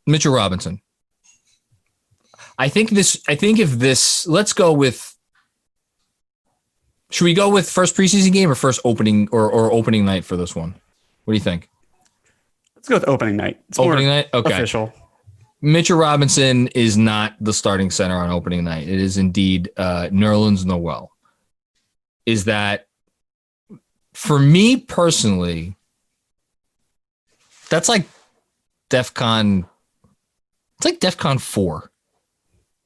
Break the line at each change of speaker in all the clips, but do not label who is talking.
Mitchell Robinson. I think if this, let's go with, should we go with first preseason game or first opening or opening night for this one? What do you think?
Let's go with opening night. It's
opening night? Okay.
Official.
Mitchell Robinson is not the starting center on opening night. It is indeed Nerlens Noel. Is that, for me personally, that's like DEFCON. It's like DEFCON 4.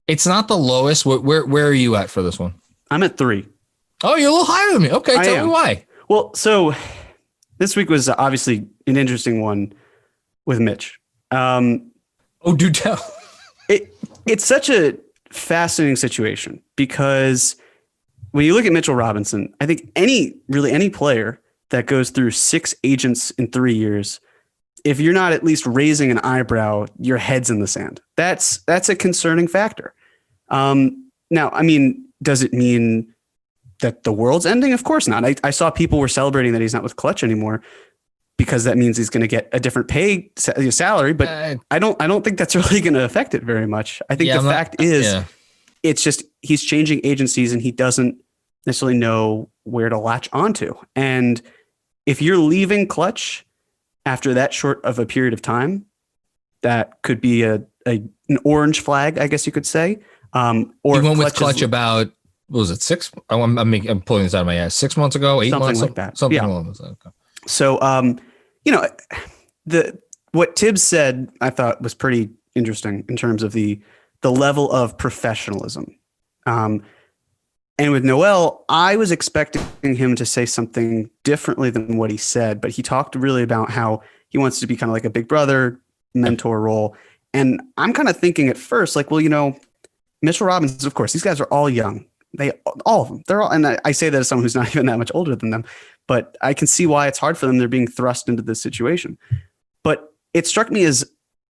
It's not the lowest. Where are you at for this one?
I'm at 3.
Oh, you're a little higher than me. Okay, tell me why.
Well, so this week was obviously an interesting one with Mitch.
Do tell.
It's such a fascinating situation because when you look at Mitchell Robinson, I think any player that goes through 6 agents in 3 years, if you're not at least raising an eyebrow, your head's in the sand. That's a concerning factor. Now, I mean, does it mean that the world's ending? Of course not. I saw people were celebrating that he's not with Clutch anymore because that means he's going to get a different pay salary. But I don't think that's really going to affect it very much. I think fact is it's just he's changing agencies and he doesn't necessarily know where to latch onto. And if you're leaving Clutch after that short of a period of time, that could be an orange flag, I guess you could say. Or
he went with Clutch about, what was it, 6? I'm pulling this out of my ass. 6 months ago, 8 months,
like that.
Something along those lines. Okay.
So, what Tibbs said, I thought was pretty interesting in terms of the level of professionalism. And with Noel, I was expecting him to say something differently than what he said, but he talked really about how he wants to be kind of like a big brother mentor role. And I'm kind of thinking at first, like, well, Mitchell Robinson, of course, these guys are all young. All of them, they're all, and I say that as someone who's not even that much older than them, but I can see why it's hard for them. They're being thrust into this situation. But it struck me as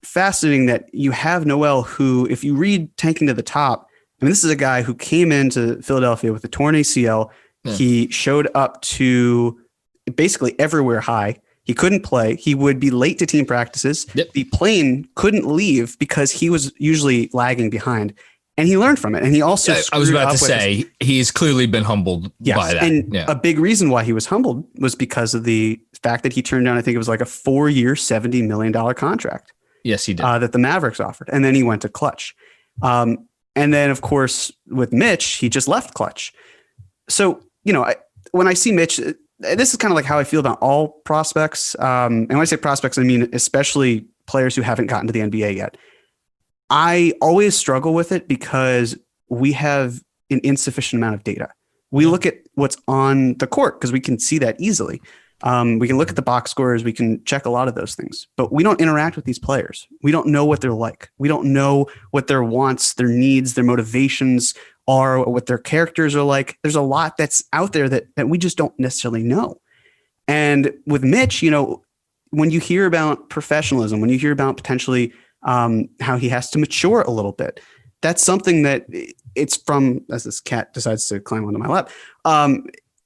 fascinating that you have Noel, who, if you read Tanking to the Top, I mean, this is a guy who came into Philadelphia with a torn ACL. Yeah. He showed up to basically everywhere high. He couldn't play. He would be late to team practices. Yep. The plane couldn't leave because he was usually lagging behind. And he learned from it. And he also,
I was about to say, he's clearly been humbled by that.
And a big reason why he was humbled was because of the fact that he turned down, I think it was like a 4-year, $70 million contract.
Yes, he did.
That the Mavericks offered. And then he went to Clutch. And then, of course, with Mitch, he just left Clutch. So, when I see Mitch, this is kind of like how I feel about all prospects. And when I say prospects, I mean especially players who haven't gotten to the NBA yet. I always struggle with it because we have an insufficient amount of data. We look at what's on the court because we can see that easily. We can look at the box scores. We can check a lot of those things, but we don't interact with these players. We don't know what they're like. We don't know what their wants, their needs, their motivations are, what their characters are like. There's a lot that's out there that we just don't necessarily know. And with Mitch, when you hear about professionalism, when you hear about potentially how he has to mature a little bit, that's something that it's from, as this cat decides to climb onto my lap.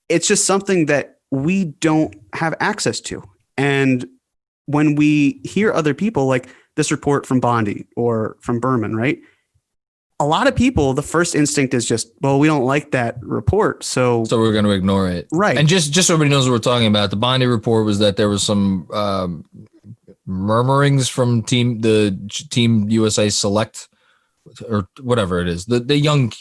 It's just something that we don't have access to. And when we hear other people, like this report from Bondi or from Berman, right? A lot of people, the first instinct is just, well, we don't like that report. So
we're going to ignore it.
Right.
And just so everybody knows what we're talking about, the Bondi report was that there was some murmurings from the Team USA Select or whatever it is, the young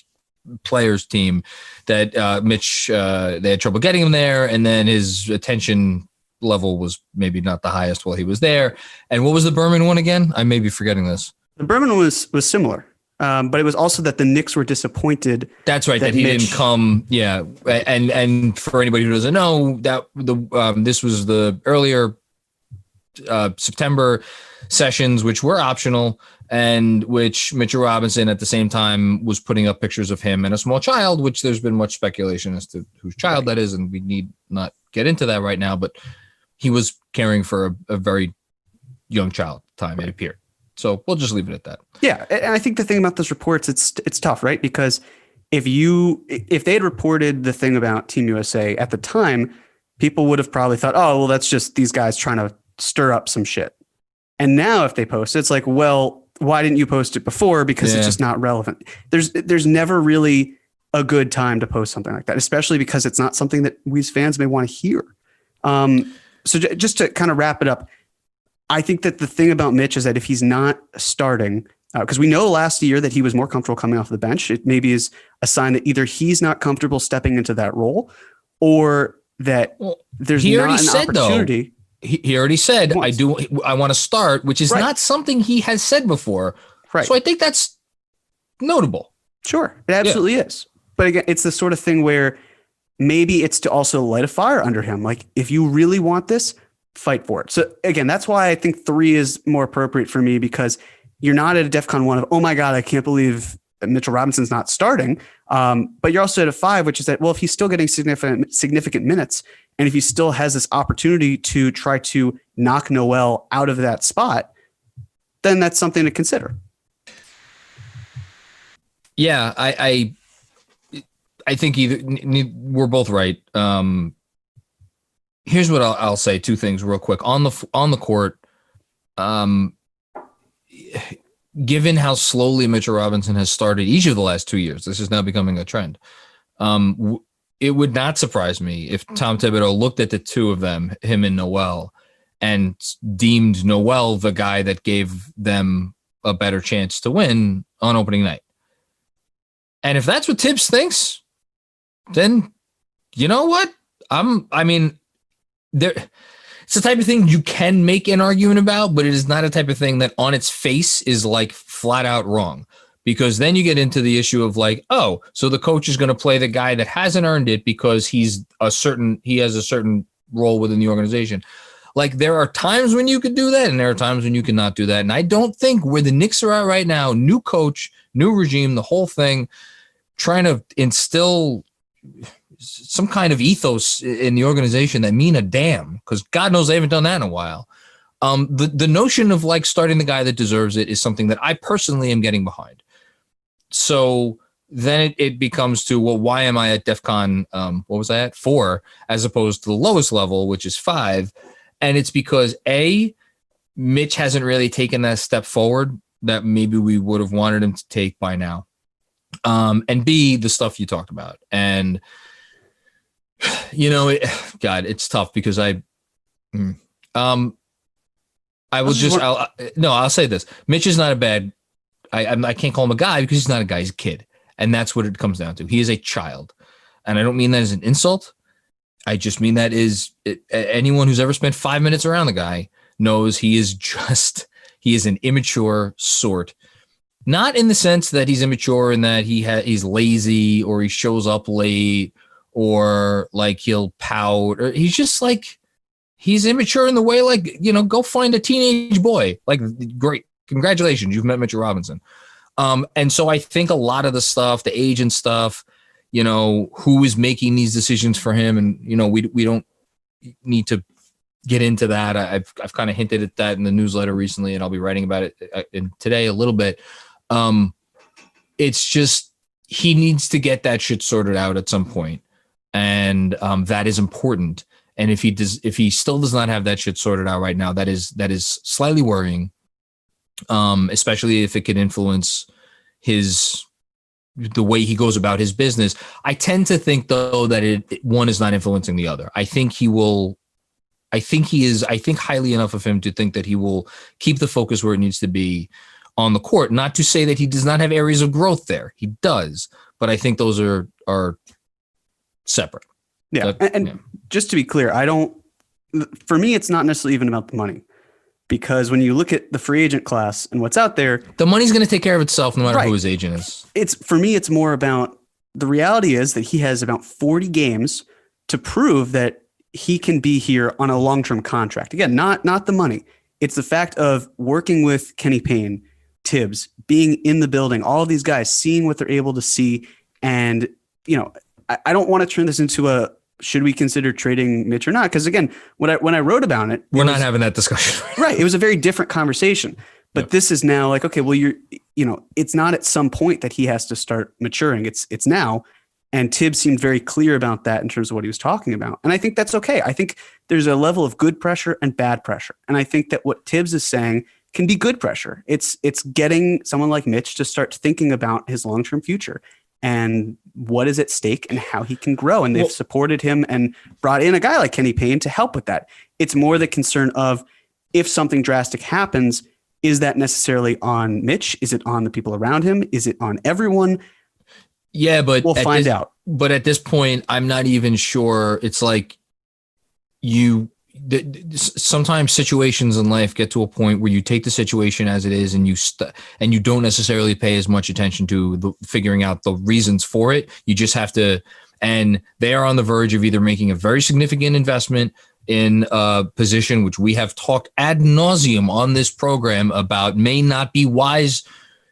players team that Mitch, they had trouble getting him there. And then his attention level was maybe not the highest while he was there. And what was the Berman one again? I may be forgetting this.
The Berman one was similar. But it was also that the Knicks were disappointed.
That's right. That he didn't come. Yeah. And for anybody who doesn't know, that this was the earlier September sessions, which were optional, and which Mitchell Robinson at the same time was putting up pictures of him and a small child, which there's been much speculation as to whose child that is. And we need not get into that right now, but he was caring for a very young child at the time, it appeared. So we'll just leave it at that.
Yeah. And I think the thing about those reports, it's tough, right? Because if they had reported the thing about Team USA at the time, people would have probably thought, oh, well, that's just these guys trying to stir up some shit. And now if they post it, it's like, well, why didn't you post it before? Because it's just not relevant. There's never really a good time to post something like that, especially because it's not something that we as fans may want to hear. So just to kind of wrap it up, I think that the thing about Mitch is that if he's not starting, because we know last year that he was more comfortable coming off the bench, it maybe is a sign that either he's not comfortable stepping into that role, or that there's not an opportunity.
He already said, I want to start, which is not something he has said before. Right. So I think that's notable.
Sure. It absolutely is. But again, it's the sort of thing where maybe it's to also light a fire under him. Like, if you really want this, fight for it. So again, that's why I think 3 is more appropriate for me, because you're not at a DEFCON 1 of, oh my God, I can't believe Mitchell Robinson's not starting. But you're also at a 5, which is that, well, if he's still getting significant minutes, and if he still has this opportunity to try to knock Noel out of that spot, then that's something to consider.
Yeah, I think we're both right. Here's what I'll say. 2 things real quick on the court. Given how slowly Mitchell Robinson has started each of the last 2 years, this is now becoming a trend. It would not surprise me if Tom Thibodeau looked at the 2 of them, him and Noel, and deemed Noel the guy that gave them a better chance to win on opening night. And if that's what Tibbs thinks, then you know what? It's the type of thing you can make an argument about, but it is not a type of thing that on its face is like flat out wrong. Because then you get into the issue of like, oh, so the coach is going to play the guy that hasn't earned it because he has a certain role within the organization. Like, there are times when you could do that, and there are times when you cannot do that. And I don't think where the Knicks are at right now, new coach, new regime, the whole thing, trying to instill some kind of ethos in the organization that mean a damn, because God knows they haven't done that in a while. The notion of like starting the guy that deserves it is something that I personally am getting behind. So then it becomes to, well, why am I at DEFCON, what was I at? 4, as opposed to the lowest level, which is 5. And it's because Mitch hasn't really taken that step forward that maybe we would have wanted him to take by now. And B, the stuff you talked about. And, God, it's tough because I'll say this. Mitch is not a bad, I can't call him a guy because he's not a guy, he's a kid. And that's what it comes down to. He is a child. And I don't mean that as an insult. I just mean that anyone who's ever spent 5 minutes around the guy knows he is an immature sort. Not in the sense that he's immature and that he's lazy or he shows up late or like he'll pout, or he's just like, he's immature in the way, like, go find a teenage boy. Like, great. Congratulations. You've met Mitchell Robinson. And so I think a lot of the stuff, the agent stuff, who is making these decisions for him. And, we don't need to get into that. I've kind of hinted at that in the newsletter recently, and I'll be writing about it today a little bit. It's just, he needs to get that shit sorted out at some point. And that is important. And if he still does not have that shit sorted out right now, that is slightly worrying. Especially if it could influence the way he goes about his business. I tend to think though that one is not influencing the other. I think highly enough of him to think that he will keep the focus where it needs to be on the court. Not to say that he does not have areas of growth there. He does, but I think those are separate.
Yeah. And just to be clear, for me, it's not necessarily even about the money. Because when you look at the free agent class and what's out there,
the money's going to take care of itself no matter who his agent is. For me, it's more about, the reality is that he has about 40 games to prove that he can be here on a long-term contract. Again, not the money. It's the fact of working with Kenny Payne, Tibbs, being in the building, all of these guys, seeing what they're able to see. And, I don't want to turn this into should we consider trading Mitch or not? Because again, when I wrote about it, we're not having that discussion.
Right. It was a very different conversation, but This is now like, okay, well, it's not at some point that he has to start maturing. It's now. And Tibbs seemed very clear about that in terms of what he was talking about. And I think that's okay. I think there's a level of good pressure and bad pressure. And I think that what Tibbs is saying can be good pressure. It's getting someone like Mitch to start thinking about his long-term future and what is at stake and how he can grow. And they've supported him and brought in a guy like Kenny Payne to help with that. It's more the concern of, if something drastic happens, is that necessarily on Mitch? Is it on the people around him? Is it on everyone?
Yeah, but
we'll find out.
But at this point, I'm not even sure. It's like sometimes situations in life get to a point where you take the situation as it is and you don't necessarily pay as much attention to figuring out the reasons for it. You just have to, and they are on the verge of either making a very significant investment in a position which we have talked ad nauseum on this program about may not be wise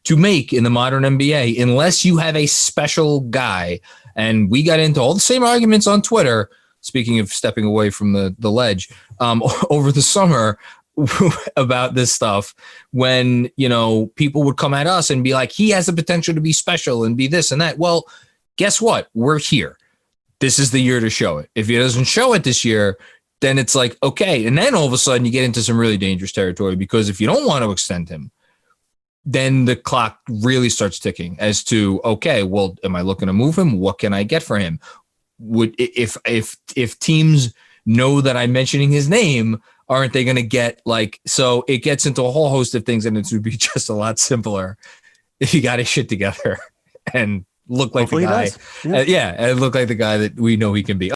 to make in the modern NBA unless you have a special guy. And we got into all the same arguments on Twitter, speaking of stepping away from the ledge, over the summer about this stuff when, people would come at us and be like, he has the potential to be special and be this and that. Well, guess what? We're here. This is the year to show it. If he doesn't show it this year, then it's like, okay. And then all of a sudden you get into some really dangerous territory, because if you don't want to extend him, then the clock really starts ticking as to, okay, well, am I looking to move him? What can I get for him? If teams know that I'm mentioning his name, aren't they going to get so it gets into a whole host of things, and it would be just a lot simpler if you got his shit together and look like Hopefully the guy. And look like the guy that we know he can be.